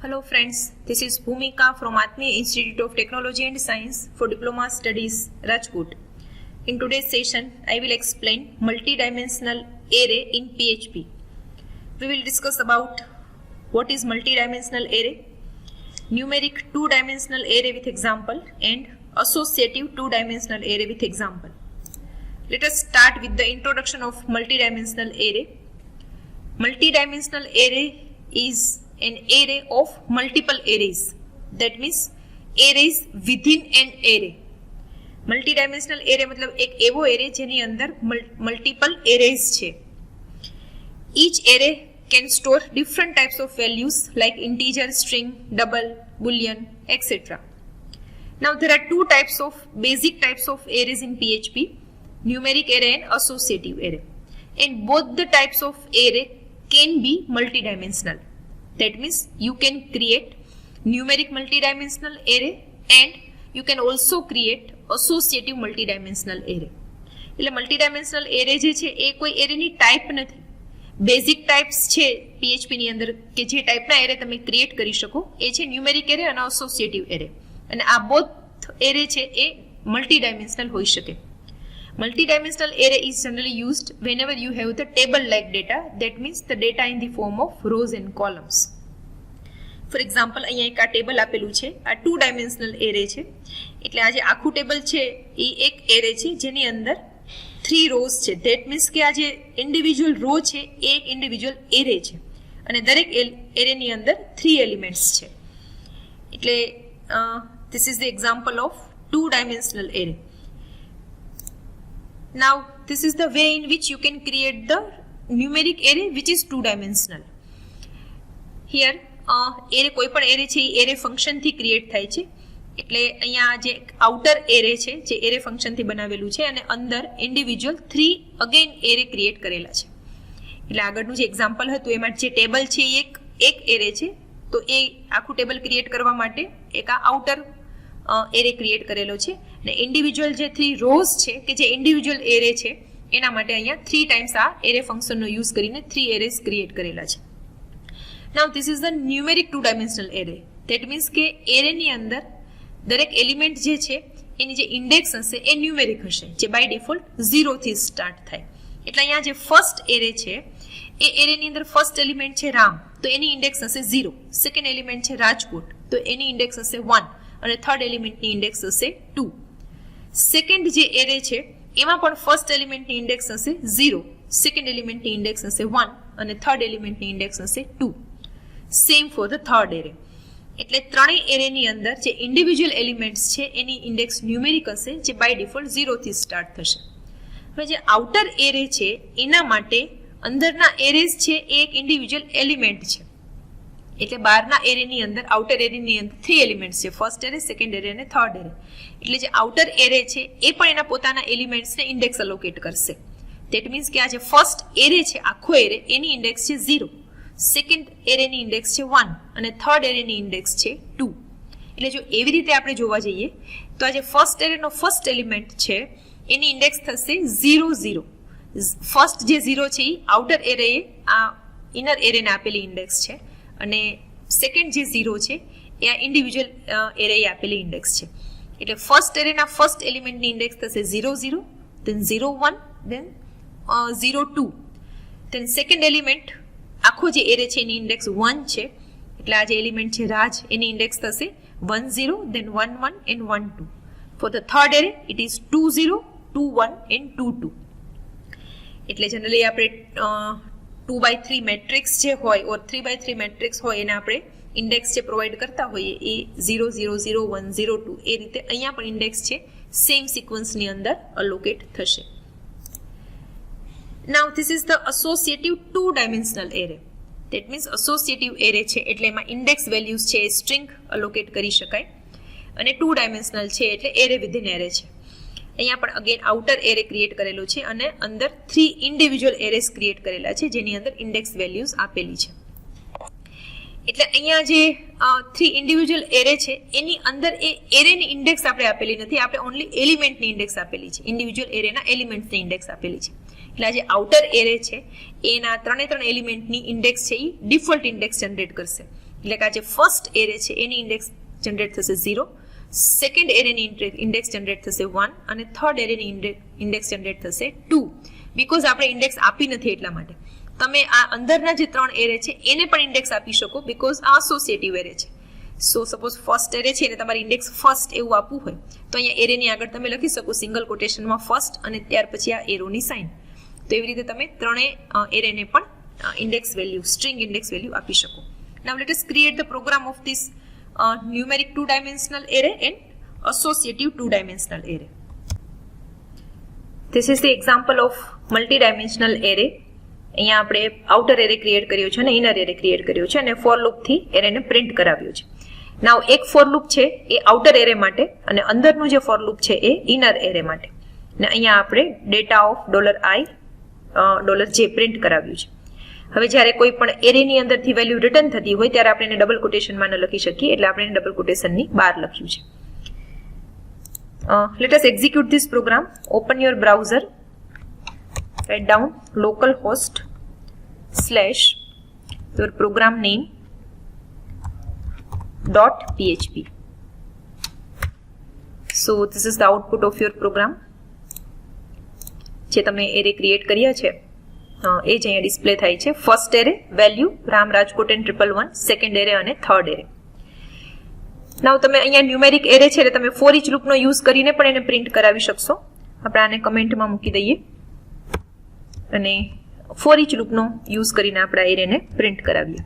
Hello friends, this is Bhumika from Atmiya Institute of Technology and Science for Diploma Studies, Rajkot. In today's session, I will explain multidimensional array in PHP. We will discuss about what is multidimensional array, numeric two-dimensional array with example, and associative two-dimensional array with example. Let us start with the introduction of multidimensional array. Multidimensional array is an array of multiple arrays. That means arrays within an array. Multidimensional array મતલબ એક એવો array જેની અંદર multiple arrays છે. Each array can store different types of values like integer, string, double, boolean, etc. Now there are two types of basic types of arrays in PHP, numeric array and associative array. And both the types of array can be multidimensional. That means you can create numeric multidimensional array and you can also create associative multidimensional array. એટલે મલ્ટીડાયમેન્શનલ array જે છે એ કોઈ એરેની type નથી. Basic types છે PHP ની અંદર કે જે ટાઈપના એરે તમે ક્રિએટ કરી શકો એ છે ન્યુમેરિક એરે અને એસોસિએટિવ એરે. અને આ બોથ એરે છે એ મલ્ટીડાયમેન્શનલ હોઈ શકે. Multidimensional array is generally used whenever you have the table-like data, that means the data in the form of rows and columns. For example, અહીંયા એક આ ટેબલ આપેલું છે, આ ટુ ડાયમેન્શનલ એરે છે. એટલે આ જે આખું ટેબલ છે એ એક એરે છે જેની અંદર 3 રોઝ છે. ધેટ મીન્સ કે આ જે ઇન્ડિવિજ્યુઅલ રો છે એ એક ઇન્ડિવિજ્યુઅલ એરે છે અને દરેક એરેની અંદર 3 એલિમેન્ટ્સ છે. એટલે this is the example of two-dimensional array. Now, this is the way in which you can create the numeric array which is two-dimensional. Here, array કોઈ પણ array છે એ array function થી create થાય છે. એટલે અહીંયા જે outer array છે જે array function થી બનાવેલું છે અને અંદર individual 3 again array create કરેલા છે. એટલે આગળનું જે example હતું એમાં જે ટેબલ છે એ એક array છે, તો એ આખું ટેબલ ક્રિએટ કરવા માટે એક આ outer એરે ક્રિએટ કરેલો છે અને ઇન્ડિવિજ્યુઅલ જે 3 રોઝ છે કે જે ઇન્ડિવિજ્યુઅલ એરે છે એના માટે અહીંયા 3 ટાઈમ્સ આ એરે ફંક્શનનો યુઝ કરીને 3 એરેઝ ક્રિએટ કરેલા છે. Now this is the numeric two dimensional array. That means કે એરેની અંદર દરેક એલિમેન્ટ જે છે એની જે ઇન્ડેક્સ હશે એ ન્યુમેરિક હશે, જે બાય ડિફોલ્ટ 0 થી સ્ટાર્ટ થાય. એટલે અહીંયા જે ફર્સ્ટ એરે છે એ એરેની અંદર ફર્સ્ટ એલિમેન્ટ છે રામ, તો એની ઇન્ડેક્સ હશે 0. સેકન્ડ એલિમેન્ટ છે રાજકોટ, તો એની ઇન્ડેક્સ હશે 1 અને થર્ડ એલિમેન્ટની ઇન્ડેક્સ હશે 2. સેકન્ડ જે એરે છે એમાં પણ ફર્સ્ટ એલિમેન્ટની ઇન્ડેક્સ હશે 0, સેકન્ડ એલિમેન્ટની ઇન્ડેક્સ હશે 1 અને થર્ડ એલિમેન્ટની ઇન્ડેક્સ હશે 2. Same for the third array. એટલે ત્રણેય એરેની અંદર જે ઇન્ડિવિજ્યુઅલ એલિમેન્ટ્સ છે એની ઇન્ડેક્સ ન્યુમેરિક હશે, જે બાય ડિફોલ્ટ 0 થી સ્ટાર્ટ થશે. હવે જે આઉટર એરે છે એના માટે અંદરના એરેઝ છે એ એક ઇન્ડિવિજ્યુઅલ એલિમેન્ટ છે. એટલે બહારના એરેની અંદર આઉટર એરેની અંદર 3 એલિમેન્ટ્સ છે, ફર્સ્ટ એરે, સેકન્ડ એરે અને થર્ડ એરે. એટલે જે આઉટર એરે છે એ પણ એના પોતાના એલિમેન્ટ્સને ઇન્ડેક્સ અલોકેટ કરશે. ધેટ મીન્સ કે આ જે ફર્સ્ટ એરે છે આખો એરે એની ઇન્ડેક્સ છે 0, સેકન્ડ એરેની ઇન્ડેક્સ છે 1 અને થર્ડ એરેની ઇન્ડેક્સ છે 2. એટલે જો એવી રીતે આપણે જોવા જઈએ તો આ જે ફર્સ્ટ એરેનો ફર્સ્ટ એલિમેન્ટ છે એની ઇન્ડેક્સ થશે 0 0. ફર્સ્ટ જે 0 છે એ આઉટર એરેએ આ ઇનર એરેને આપેલી ઇન્ડેક્સ છે અને સેકન્ડ જે 0 છે એ આ ઇન્ડિવિજ્યુઅલ એરે આપેલી ઇન્ડેક્સ છે. એટલે ફર્સ્ટ એરેના ફર્સ્ટ એલિમેન્ટની ઇન્ડેક્સ થશે 0 0, then 0 1, then 0 2. then second element આખો જે એરે છે એની ઇન્ડેક્સ 1 છે. એટલે આ જે એલિમેન્ટ છે રાજ એની ઇન્ડેક્સ થશે 1 0, then 1 1 and 1 2. for the third array it is 2 0, 2 1 and 2 2. એટલે જનરલી આપણે 2x3 મેટ્રિક્સ જે હોય ઓર 3x3 મેટ્રિક્સ હોય એને આપણે ઇન્ડેક્સ જે પ્રોવાઈડ કરતા હોઈએ એ 0 0 0 1 0 2 એ રીતે અહીંયા પણ ઇન્ડેક્સ છે સેમ સિક્વન્સની અંદર અલોકેટ થશે. Now this is the associative two dimensional array. That means associative array છે એટલે એમાં ઇન્ડેક્સ વેલ્યુઝ છે એ સ્ટ્રિંગ અલોકેટ કરી શકાય અને ટુ ડાયમેન્શનલ છે એટલે એરે વિધિન એરે છે. અહીંયા પણ અગેન આઉટર એરે ક્રિએટ કરેલો છે અને અંદર 3 ઇન્ડિવિજ્યુઅલ એરેઝ ક્રિએટ કરેલા છે જેની અંદર ઇન્ડેક્સ વેલ્યુઝ આપેલી છે. એટલે અહીંયા જે 3 ઇન્ડિવિજ્યુઅલ એરે છે એની અંદર એ એરેની ઇન્ડેક્સ આપણે આપેલી નથી, આપણે ઓનલી એલિમેન્ટની ઇન્ડેક્સ આપેલી છે, ઇન્ડિવિજ્યુઅલ એરેના એલિમેન્ટ્સની ઇન્ડેક્સ આપેલી છે. એટલે આ જે આઉટર એરે છે એના 3 એલિમેન્ટની ઇન્ડેક્સ છે એ ડિફોલ્ટ ઇન્ડેક્સ જનરેટ કરશે. એટલે કે આ જે ફર્સ્ટ એરે છે એની ઇન્ડેક્સ જનરેટ થશે 0, સેકન્ડ એરેની ઇન્ડેક્સ જનરેટ થશે 1 અને થર્ડ એરેની ઇન્ડેક્સ જનરેટ થશે 2. બીકોઝ આપણે ઇન્ડેક્સ આપી નથી એટલા માટે. તમે આ અંદરના જે 3 એરે છે એને પણ ઇન્ડેક્સ આપી શકો બીકોઝ આ એસોસિએટિવ એરે છે. સો સપોઝ ફર્સ્ટ એરે છે ને તમારે ઇન્ડેક્સ ફર્સ્ટ એવું આપવું હોય તો અહીંયા એરેની આગળ તમે લખી શકો સિંગલ કોટેશનમાં ફર્સ્ટ અને ત્યાર પછી આ એરોની સાઇન. તો એવી રીતે તમે ત્રણેય એરેને પણ index value string index value આપી શકો. Now let us create the program of this numeric 2-dimensional array and associative 2-dimensional array. This is the example of multi-dimensional array. અહીંયા આપણે આઉટર એરે ક્રિએટ કર્યો છે અને ઇનર એરે ક્રિએટ કર્યો છે અને ફોર લૂપ થી એરેને પ્રિન્ટ કરાવ્યો છે. નાઉ એક ફોર લૂપ છે એ આઉટર એરે માટે અને અંદરનું જે ફોર લૂપ છે એ ઇનર એરે માટે. અને અહીંયા આપણે data of $i $j print કરાવ્યું છે. હવે જ્યારે કોઈ પણ એરેની અંદરથી વેલ્યુ રિટર્ન થતી હોય ત્યારે આપણે એને ડબલ કોટેશનમાં ન લખી શકીએ એટલે આપણે એને ડબલ કોટેશનની બહાર લખ્યું છે. Let us execute this program. Open your browser. Write down localhost / your program name .php. So this is the output of your program. જે તમે એરે ક્રિએટ કર્યા છે એ જ અહીંયા ડિસ્પ્લે થાય છે. First array value Ram Rajkot and 111, second array અને third array. નાઉ તમે અહીંયા ન્યુમેરિક એરે છે એટલે તમે ફોર ઇચ લૂપનો યુઝ કરીને પણ એને પ્રિન્ટ કરાવી શકશો. આપણે આને કમેન્ટમાં મૂકી દઈએ અને ફોર ઇચ લૂપનો યુઝ કરીને આપણા એરેને પ્રિન્ટ કરાવીએ.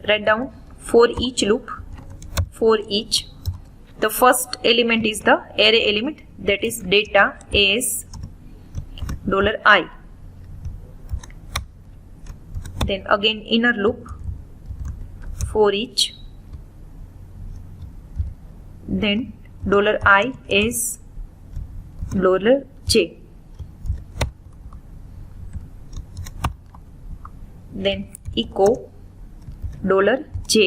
Write down for each loop, for each. The first element is the array element, that is data as $i. Then again inner loop for each. Then $i is $j. Then echo $j.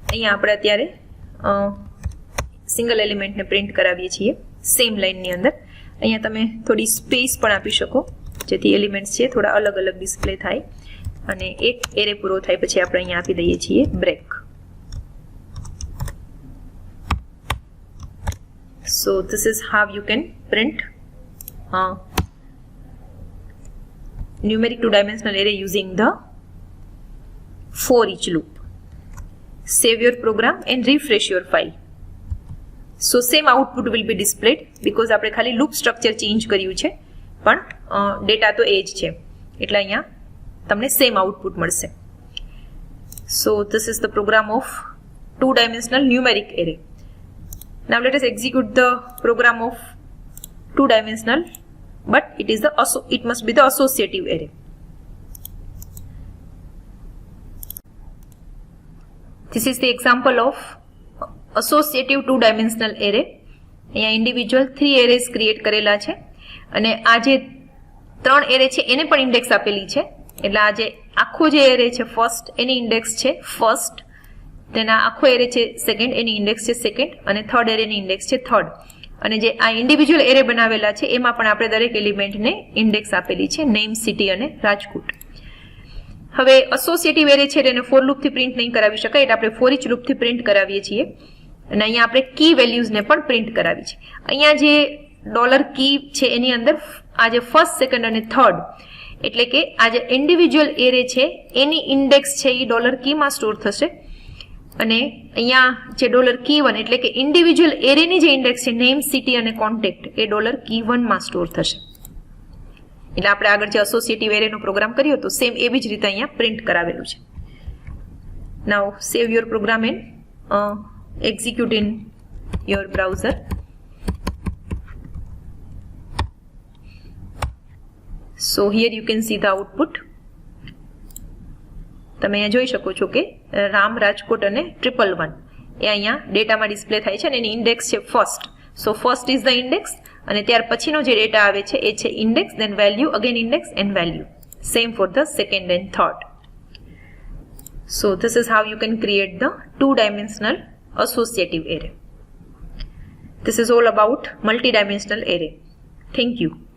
અહીંયા આપણે અત્યારે single એલિમેન્ટને print કરાવીએ છીએ same લાઇનની અંદર. અહીંયા તમે થોડી સ્પેસ પણ આપી શકો જેથી એલિમેન્ટ્સ છે થોડા અલગ અલગ ડિસ્પ્લે થાય અને એક એરે પૂરો થાય પછી આપણે અહીંયા આપી દઈએ છીએ break. So this is how you can print numeric 2-dimensional array using the for each loop. Save your program and refresh your file. So same output will be displayed because આપણે ખાલી loop structure change કર્યું છે પણ data તો એ જ છે એટલે અહીંયા તમને સેમ આઉટપુટ મળશે. So this is the program of 2-dimensional numeric array. Now let us execute the program of 2-dimensional, but it must be the associative array. This is the example of associative 2-dimensional array. અહીંયા individual 3 arrays create કરેલા છે અને આ જે 3 array છે એને પણ index આપેલી છે એટલે આ જે આખો જે એરે છે ફર્સ્ટ એની ઇન્ડેક્સ છે ફર્સ્ટ, તેના આખો એરે છે સેકન્ડ એની ઇન્ડેક્સ છે સેકન્ડ અને થર્ડ એરેની ઇન્ડેક્સ છે થર્ડ. અને જે આ ઇન્ડિવિજ્યુઅલ એરે બનાવેલા છે એમાં પણ આપણે દરેક એલિમેન્ટને ઇન્ડેક્સ આપેલી છે નેમ, સિટી અને રાજકોટ. હવે એસોસિએટિવ એરે છે એને ફોર લૂપથી પ્રિન્ટ નહીં કરાવી શકાય એટલે આપણે ફોર ઇચ લૂપથી પ્રિન્ટ કરાવીએ છીએ અને અહીંયા આપણે કી વેલ્યુઝને પણ પ્રિન્ટ કરાવી છે. અહીંયા જે $કી છે એની અંદર આ જે ફર્સ્ટ, સેકન્ડ અને થર્ડ એટલે કે આ જે ઇન્ડિવિજ્યુઅલ એરે છે એની ઇન્ડેક્સ છે એ $કીમાં સ્ટોર થશે અને અહીંયા જે $કી1 એટલે કે ઇન્ડિવિજ્યુઅલ એરેની જે ઇન્ડેક્સ છે નેમ, સિટી અને કોન્ટેક્ટ એ $કી1માં સ્ટોર થશે. એટલે આપણે આગળ જે એસોસિએટિવ એરેનો પ્રોગ્રામ કર્યો હતો સેમ એવી જ રીતે અહીંયા પ્રિન્ટ કરાવેલું છે. Now save your program and execute in your browser. So here you can see the output. તમે અહીંયા જોઈ શકો છો કે રામ, રાજકોટ અને 111 એ અહીંયા ડેટામાં ડિસ્પ્લે થાય છે અને એની ઇન્ડેક્સ છે first. So first is the index અને ત્યાર પછીનો જે ડેટા આવે છે એ છે index, then value, again index and value. Same for the second and third. So this is how you can create the 2-dimensional associative array. This is all about multi-dimensional array. Thank you.